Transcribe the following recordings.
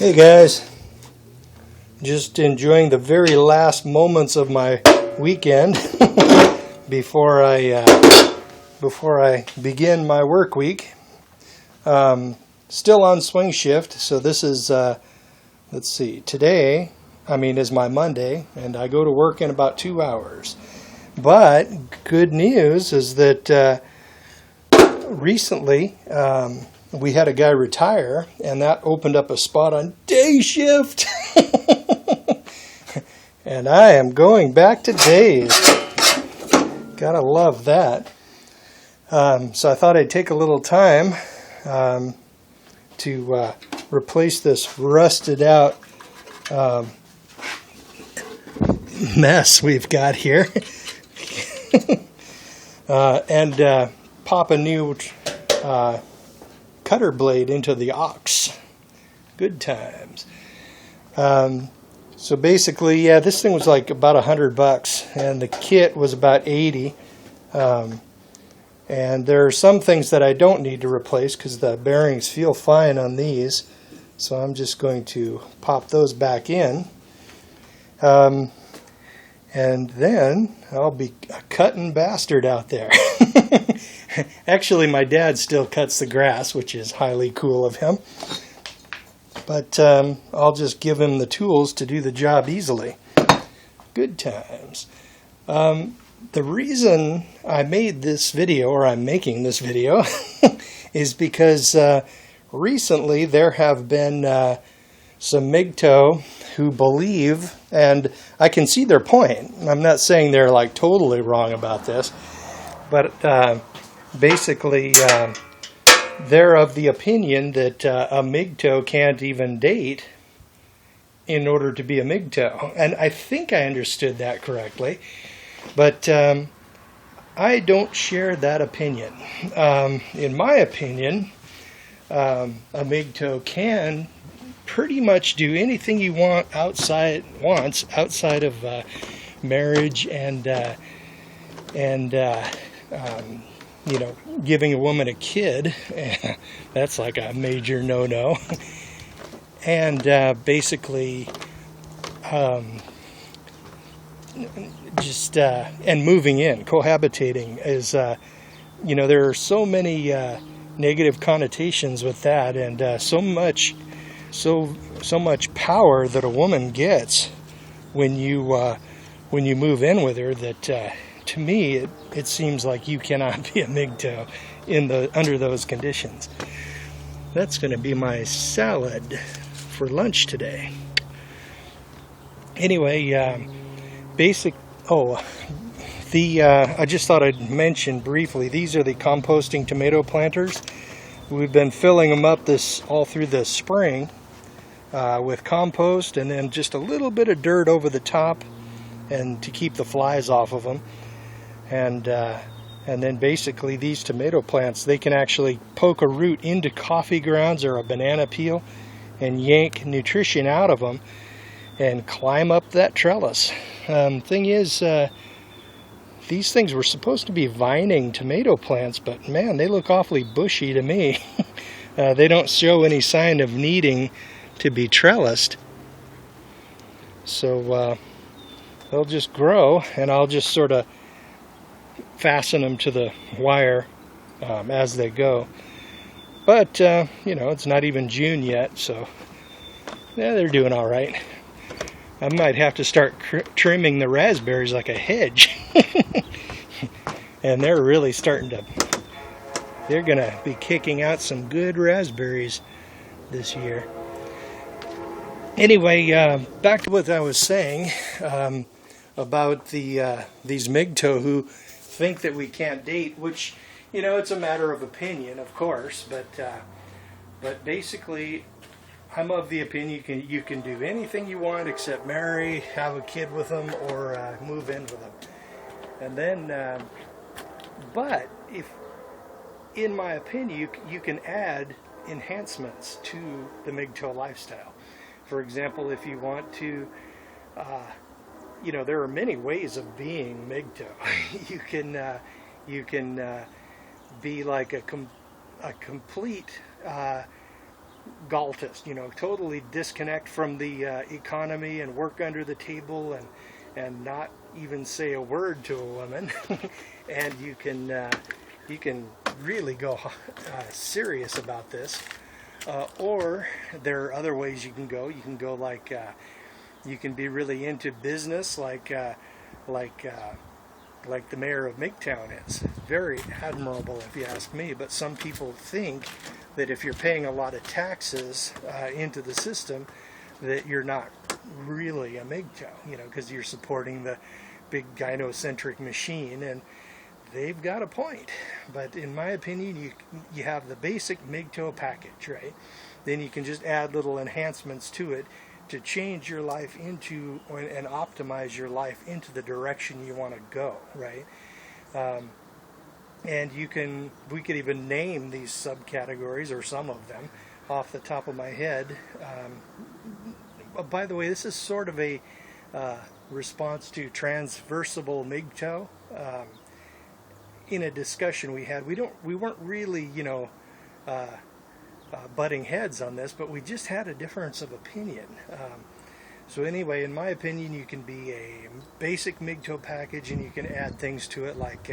Hey guys, just enjoying the very last moments of my weekend before I begin my work week. Still on swing shift, so this is let's see. Today, is my Monday, and I go to work in about 2 hours. But good news is that recently. We had a guy retire, and that opened up a spot on day shift. And I am going back to days. Gotta love that. So I thought I'd take a little time to replace this rusted out mess we've got here. And pop a new cutter blade into the ox. Good times. So basically, yeah, this thing was like about $100, and the kit was about 80. And there are some things that I don't need to replace because the bearings feel fine on these. So I'm just going to pop those back in. And then I'll be a cutting bastard out there. Actually, my dad still cuts the grass, which is highly cool of him. But I'll just give him the tools to do the job easily. Good times. The reason I made this video, or I'm making this video, is because recently there have been some MGTOW who believe, and I can see their point. I'm not saying they're like totally wrong about this, but basically, they're of the opinion that a MGTOW can't even date in order to be a MGTOW. And I think I understood that correctly. But I don't share that opinion. In my opinion, a MGTOW can pretty much do anything you want outside of marriage and giving a woman a kid. That's like a major no-no. And basically and moving in, cohabitating is, there are so many negative connotations with that, and so much power that a woman gets when you move in with her that to me it seems like you cannot be a MGTOW under those conditions. That's going to be my salad for lunch today. Anyway, I just thought I'd mention briefly, these are the composting tomato planters. We've been filling them up all through the spring with compost, and then just a little bit of dirt over the top, and to keep the flies off of them. And then basically these tomato plants, they can actually poke a root into coffee grounds or a banana peel and yank nutrition out of them and climb up that trellis. Thing is, these things were supposed to be vining tomato plants, but man, they look awfully bushy to me. They don't show any sign of needing to be trellised. So they'll just grow, and I'll just sort of fasten them to the wire as they go. But, it's not even June yet, so yeah, they're doing all right. I might have to start trimming the raspberries like a hedge. And they're really they're going to be kicking out some good raspberries this year. Anyway, back to what I was saying about these MGTOW who think that we can't date, which, it's a matter of opinion, of course, but basically, I'm of the opinion you can do anything you want except marry, have a kid with them, or move in with them. And then, but if, in my opinion, you can add enhancements to the MGTOW lifestyle. For example, if you want to, there are many ways of being MGTOW. You can be like a complete Galtist, totally disconnect from the economy and work under the table and not even say a word to a woman, and you can really go serious about this. Or there are other ways you can go. You can go like you can be really into business, like the mayor of MGTOW is. Very admirable, if you ask me. But some people think that if you're paying a lot of taxes into the system, that you're not really a MGTOW, because you're supporting the big gynocentric machine, and they've got a point. But in my opinion, you have the basic MGTOW package, right? Then you can just add little enhancements to it to change your life into and optimize your life into the direction you want to go, right? And we could even name these subcategories, or some of them, off the top of my head. By the way, this is sort of a response to transversable MGTOW. In a discussion we had, we weren't really, butting heads on this, but we just had a difference of opinion. So anyway, in my opinion, you can be a basic MGTOW package, and you can add things to it like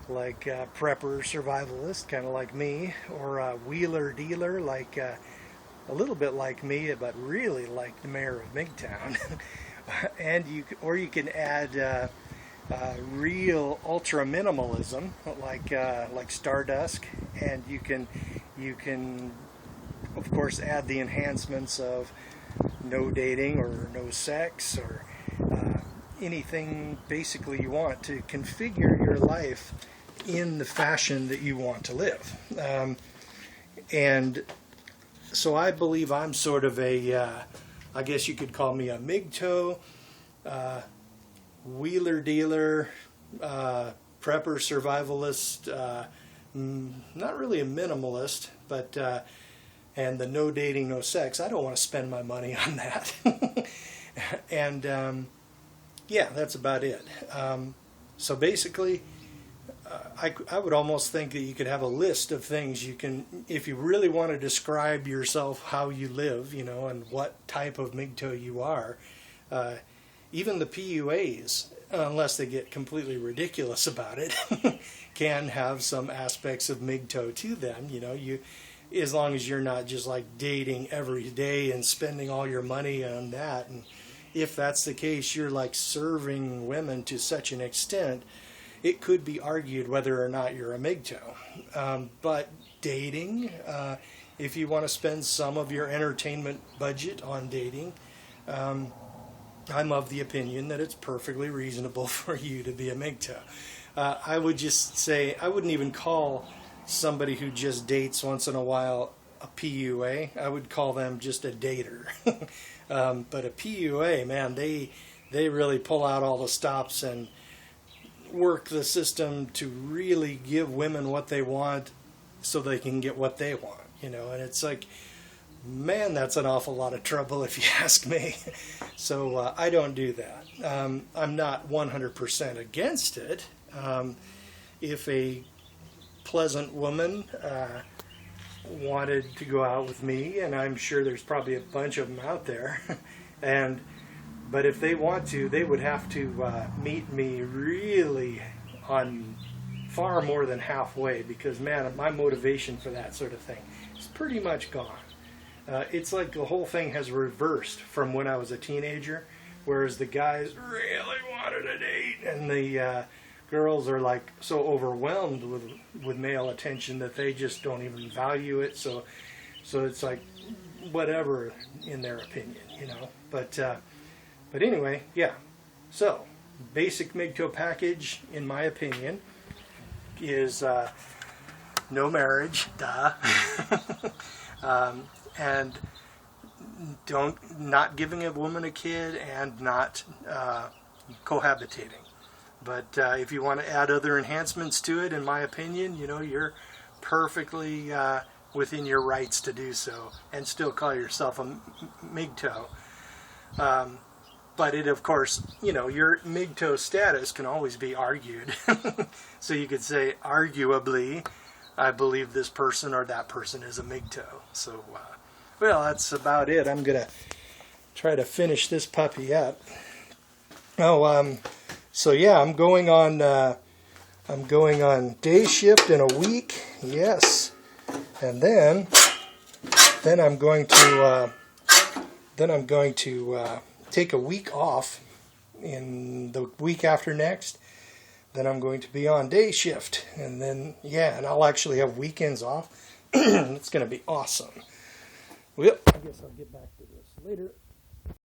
prepper survivalist, kind of like me, or wheeler dealer, like a little bit like me, but really like the mayor of MGTOW. And you can add real ultra minimalism, like Stardust, and you can of course add the enhancements of no dating or no sex, or anything basically you want to configure your life in the fashion that you want to live. And so I believe I'm sort of I guess you could call me a MGTOW, wheeler dealer, prepper survivalist, not really a minimalist, but and the no dating, no sex. I don't want to spend my money on that. And yeah, that's about it. So basically, I would almost think that you could have a list of things you can, if you really want to describe yourself, how you live, and what type of MGTOW you are. Even the PUAs, unless they get completely ridiculous about it, can have some aspects of MGTOW to them. As long as you're not just like dating every day and spending all your money on that. And if that's the case, you're like serving women to such an extent, it could be argued whether or not you're a MGTOW. But dating, if you want to spend some of your entertainment budget on dating, I'm of the opinion that it's perfectly reasonable for you to be a MGTOW. I would just say, I wouldn't even call somebody who just dates once in a while a PUA. I would call them just a dater. But a PUA, man, they really pull out all the stops and work the system to really give women what they want so they can get what they want, and it's like, man, that's an awful lot of trouble if you ask me. So I don't do that. I'm not 100% against it. If a pleasant woman wanted to go out with me, and I'm sure there's probably a bunch of them out there, but if they want to, they would have to meet me really on far more than halfway, because man, my motivation for that sort of thing is pretty much gone. It's like the whole thing has reversed from when I was a teenager, whereas the guys really wanted a date, and the girls are like so overwhelmed with male attention that they just don't even value it. So it's like whatever in their opinion, But anyway, yeah. So basic MGTOW package, in my opinion, is no marriage, duh. And not giving a woman a kid, and not cohabitating. But if you want to add other enhancements to it, in my opinion, you're perfectly within your rights to do so, and still call yourself a MGTOW. But it, of course, your MGTOW status can always be argued. So you could say, arguably, I believe this person or that person is a MGTOW. So, well, that's about it. I'm going to try to finish this puppy up. Oh, so yeah, I'm going on day shift in a week. Yes. And then I'm going to take a week off in the week after next. Then I'm going to be on day shift, and then yeah, and I'll actually have weekends off. It's going to be awesome. Well, I guess I'll get back to this later.